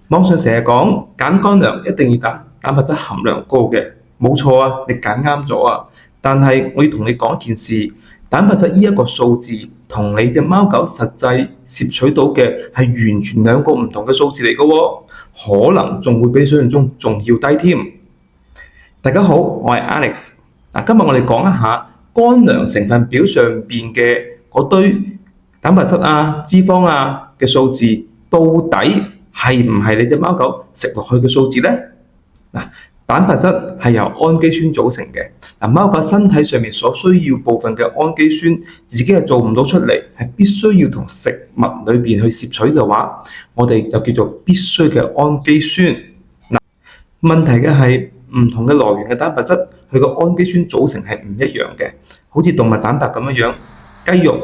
網上成日講揀乾糧一定要揀蛋白質含量高嘅，冇錯啊，你揀啱咗啊。但係我要同你講一件事，蛋白質呢一個數字同你隻貓狗實際攝取到嘅係完全兩個唔同嘅數字嚟嘅喎，可能仲會比想象中仲要低添。大家好，我係 Alex。今日我哋講一下乾糧成分表上邊嘅嗰堆蛋白質啊、脂肪啊嘅數字，到底係唔係你隻貓狗食落去嘅數字呢？蛋白質係由氨基酸組成嘅。貓狗身體上面所需要部分嘅氨基酸，自己係做唔到出嚟，係必須要同食物裏邊去攝取嘅話，我哋就叫做必須嘅氨基酸。問題嘅係唔同嘅來源嘅蛋白質，佢個氨基酸組成係唔一樣嘅。好似動物蛋白咁樣，雞肉、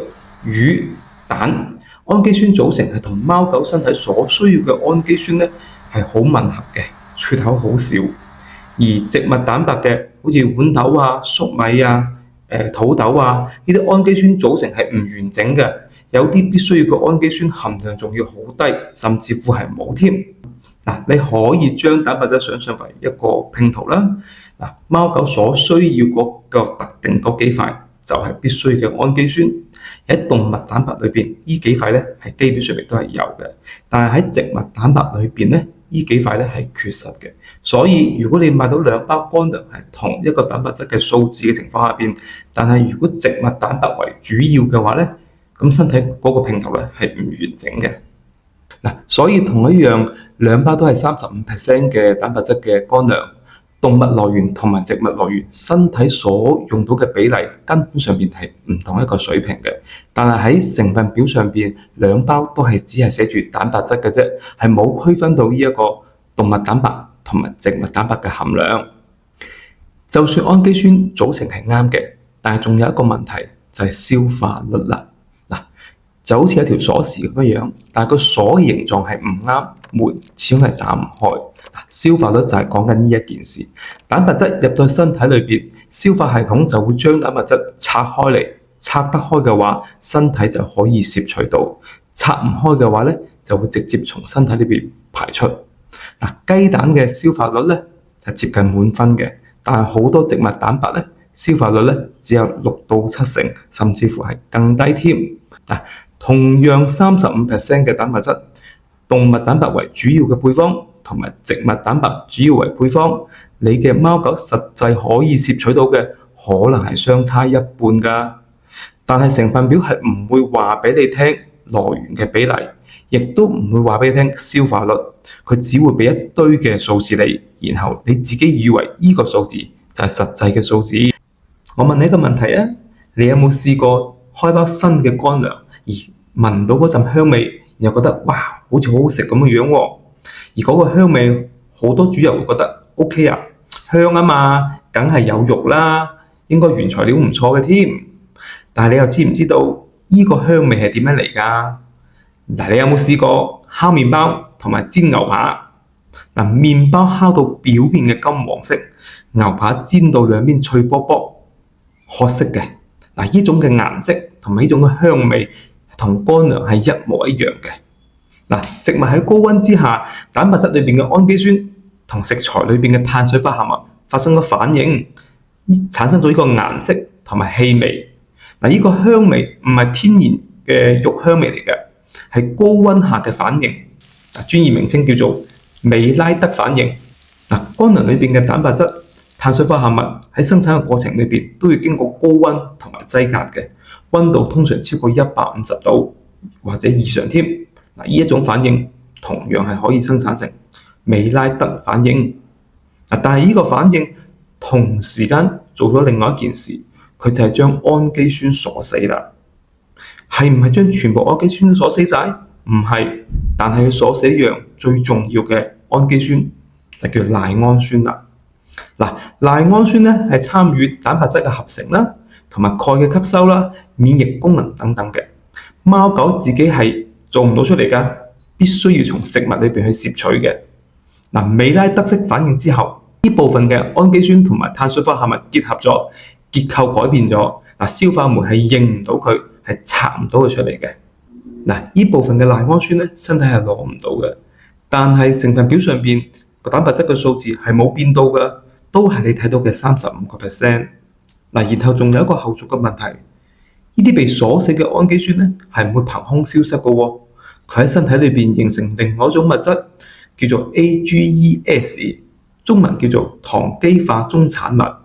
魚、蛋，氨基酸組成係同貓狗身體所需要嘅氨基酸咧係好吻合嘅，缺口好少。而植物蛋白嘅，好似豌豆啊、粟米啊、土豆啊，呢啲氨基酸組成係唔完整嘅，有啲必須要嘅氨基酸含量仲要好低，甚至乎係冇添。你可以將蛋白質想象為一個拼圖啦。貓狗所需要嗰個特定嗰幾塊就係必須嘅氨基酸。喺動物蛋白裏邊，呢幾塊咧係基本上面都係有嘅，但係喺植物蛋白裏邊咧，呢幾塊咧係缺失嘅。所以如果你買到兩包乾糧係同一個蛋白質嘅數字嘅情況下邊，但係如果植物蛋白為主要嘅話咧，咁身體嗰個拼圖咧係唔完整嘅。所以同一樣，兩包都係35% 嘅蛋白質嘅乾糧，動物來源同埋植物來源身體所用到嘅比例根本上邊係唔同一個水平嘅。但係喺成分表上邊，兩包都係只係寫住蛋白質嘅啫，係冇區分到呢一個動物蛋白同埋植物蛋白嘅含量。就算氨基酸組成係啱嘅，但係仲有一個問題就係消化率啦。就好似一條鎖匙咁樣，但係個鎖嘅形狀係唔啱，門始終係打唔開。消化率就係講緊呢一件事。蛋白質入到身體裏邊，消化系統就會將蛋白質拆開嚟，拆得開嘅話，身體就可以攝取到；拆唔開嘅話咧，就會直接從身體裏邊排出。雞蛋嘅消化率咧就接近滿分嘅，但係好多植物蛋白咧消化率咧只有6到7成，甚至乎係更低添。同樣35% 嘅蛋白質，動物蛋白為主要嘅配方，同埋植物蛋白主要為配方，你嘅貓狗實際可以攝取到嘅可能係相差一半㗎。但係成分表係唔會話俾你聽來源嘅比例，亦都唔會話俾你聽消化率，佢只會俾一堆嘅數字你，然後你自己以為呢個數字就係實際嘅數字。我問你一個問題啊，你有冇試過開包新嘅乾糧而聞到嗰陣香味，然後覺得哇，好似好好食咁嘅樣喎。而嗰個香味，好多主人會覺得 OK 啊，香啊嘛，梗係有肉啦，應該原材料唔錯嘅添。但係你又知唔知道呢個香味係點樣嚟㗎？你有冇試過烤麵包同埋煎牛扒？麵包烤到表面嘅金黃色，牛扒煎到兩邊脆卜卜，褐色嘅。呢種嘅顏色同埋呢種嘅香味，同乾糧係一模一樣嘅。食物喺高溫之下，蛋白質裏邊嘅氨基酸同食材裏邊嘅碳水化合物發生咗反應，產生咗呢個顏色同埋氣味。呢個香味唔係天然嘅肉香味嚟嘅，係高溫下嘅反應。專業名稱叫做美拉德反應。乾糧裏邊嘅蛋白質、碳水化合物喺生產嘅過程裏邊都要經過高溫同埋擠壓嘅，溫度通常超過150度或者以上添。呢一種反應同樣係可以生產成美拉德反應。但係呢個反應同時間做咗另外一件事，佢就係將氨基酸鎖死啦。係唔係將全部氨基酸都鎖死晒？唔係，但係佢鎖死一樣最重要嘅氨基酸，就叫賴氨酸啦。賴氨酸咧係參與蛋白質嘅合成啦，同埋鈣嘅吸收啦、免疫功能等等嘅。貓狗自己係做唔到出嚟㗎，必須要從食物裏邊去攝取嘅。美拉德式反應之後，呢部分嘅氨基酸同埋碳水化合物結合咗，結構改變咗。消化酶係認唔到佢，係拆唔到佢出嚟嘅。呢部分嘅賴氨酸咧，身體係攞唔到嘅。但係成分表上邊個蛋白質嘅數字係冇變到㗎，都係你睇到嘅35%。嗱，然後仲有一個後續嘅問題，呢啲被鎖死嘅氨基酸咧係唔會憑空消失嘅喎，佢喺身體裏邊形成另外一種物質，叫做 AGEs， 中文叫做糖基化中產物。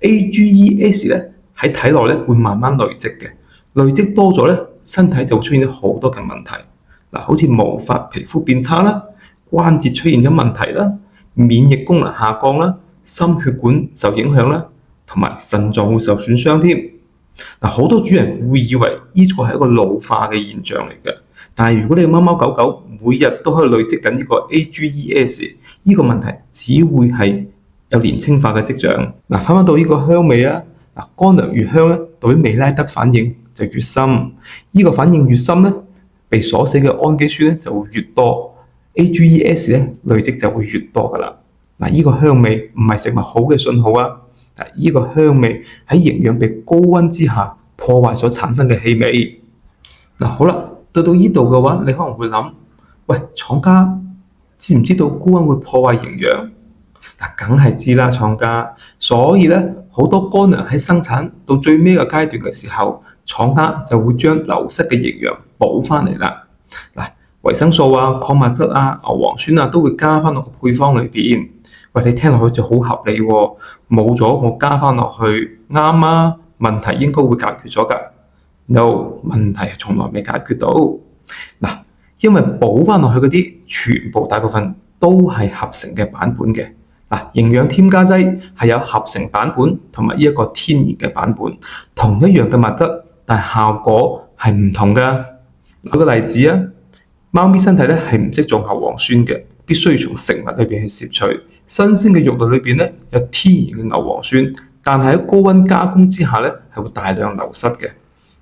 AGEs 咧喺體內咧會慢慢累積嘅，累積多咗咧，身體就會出現好多嘅問題。好似毛髮、皮膚變差啦，關節出現咗問題啦，免疫功能下降啦，心血管受影響啦，同埋腎臟會受損傷添。好多主人會以為呢個係一個老化嘅現象嚟嘅，但係如果你嘅貓貓狗狗每日都可以累積緊呢個 AGEs， 呢個問題只會係有年輕化嘅跡象。翻到呢個香味啊，乾糧越香咧，對於美拉德反應就越深。呢個反應越深咧，被鎖死嘅氨基酸咧就會越多 ，AGEs 咧累積就會越多㗎啦。呢個香味唔係食物好嘅信號啊！呢個香味喺營養被高溫之下破壞所產生嘅氣味。好啦，到呢度嘅話，你可能會諗：喂，廠家知唔知道高溫會破壞營養？梗係知啦，廠家。所以咧，好多乾糧喺生產到最尾嘅階段嘅時候，廠家就會將流失嘅營養補翻嚟啦。維生素啊、礦物質啊、牛磺酸啊，都會加翻落個配方裏邊。喂，你聽落去就好合理喎，冇咗我加翻落去，啱啊，問題應該會解決咗㗎。No， 問題從來未解決到。因為補翻落去嗰啲，全部大部分都係合成嘅版本嘅。營養添加劑係有合成版本同埋呢一個天然嘅版本，同一樣嘅物質，但係效果係唔同㗎。舉個例子啊，貓咪身體咧係唔識做牛磺酸嘅，必須要從食物裏邊去攝取。新鮮嘅肉類裏邊咧有天然嘅牛磺酸，但係喺高溫加工之下咧係會大量流失嘅。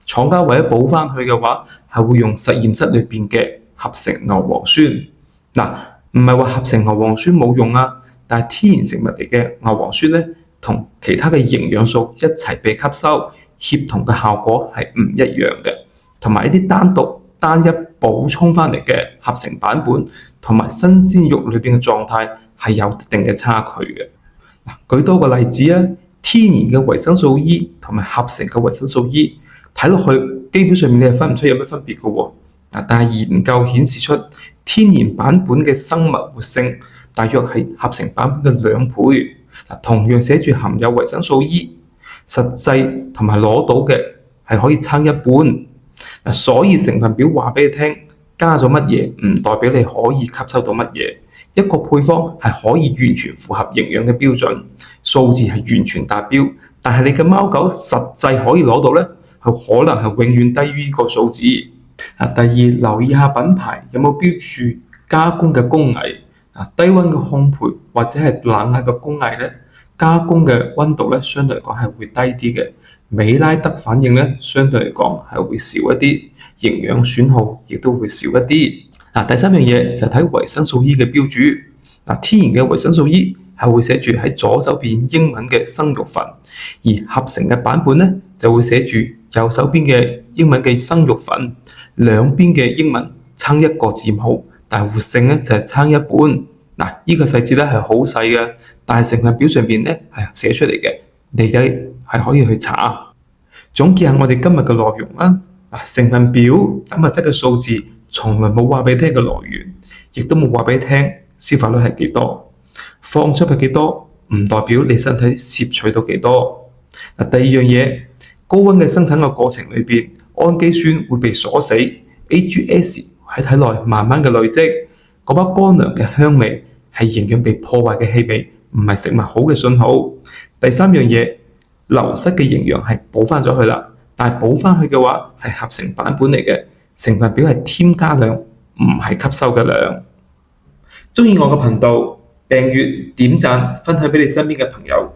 廠家為咗補翻去嘅話，係會用實驗室裏邊嘅合成牛磺酸。唔係話合成牛磺酸冇用啊，但係天然食物嚟嘅牛磺酸咧，同其他嘅營養素一齊被吸收，協同嘅效果係唔一樣嘅。同埋一啲單一補充翻嚟嘅合成版本，同埋新鮮肉裏邊嘅狀態係有一定嘅差距嘅。舉多個例子啊，天然嘅維生素 E 同埋合成嘅維生素 E， 睇落去基本上面你係分唔出有咩分別嘅喎。但係研究顯示出天然版本嘅生物活性大約係合成版本嘅2倍。同樣寫住含有維生素 E， 實際同埋攞到嘅係可以差一半。所以成分表話俾你聽，加咗乜嘢唔代表你可以吸收到乜嘢。一個配方係可以完全符合營養嘅標準，數字係完全達標，但係你嘅貓狗實際可以攞到呢，係可能係永遠低於呢個數字。第二，留意下品牌有冇標註加工嘅工藝。低溫嘅烘焙或者係冷壓嘅工藝呢，加工嘅溫度呢，相對嚟講係會低啲嘅。美拉德反應呢，相對嚟講係會少一啲，營養損耗亦都會少一啲。第三樣嘢就睇維生素 E 嘅標註。天然嘅維生素 E 係會寫住喺左手邊英文嘅生肉粉，而合成嘅版本呢，就會寫住右手邊嘅英文嘅生肉粉，兩邊嘅英文差一個字母，但係活性呢就係差一半。呢個細節咧係好細嘅，但係成分表上邊咧係寫出嚟嘅，你哋係可以去查。總結下我哋今日嘅內容啦。成分表蛋白質嘅數字從來冇話俾你聽嘅來源，亦都冇話俾你聽消化率係幾多，放出係幾多，唔代表你身體攝取到幾多。第二樣嘢，高溫嘅生產嘅過程裏邊，氨基酸會被鎖死 ，AGEs 喺體內慢慢嘅累積，嗰包乾糧嘅香味係營養被破壞嘅氣味，唔係食物好嘅信號。第三樣嘢，流失嘅營養係補翻咗去啦，但係補翻去嘅話係合成版本嚟嘅，成分表係添加量，唔係吸收嘅量。鍾意我嘅頻道，訂閱、點讚、分享俾你身邊嘅朋友。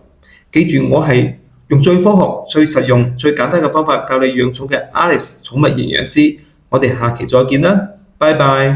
記住，我係用最科學、最實用、最簡單嘅方法教你養寵嘅 Alex 寵物營養師。我哋下期再見啦，拜拜。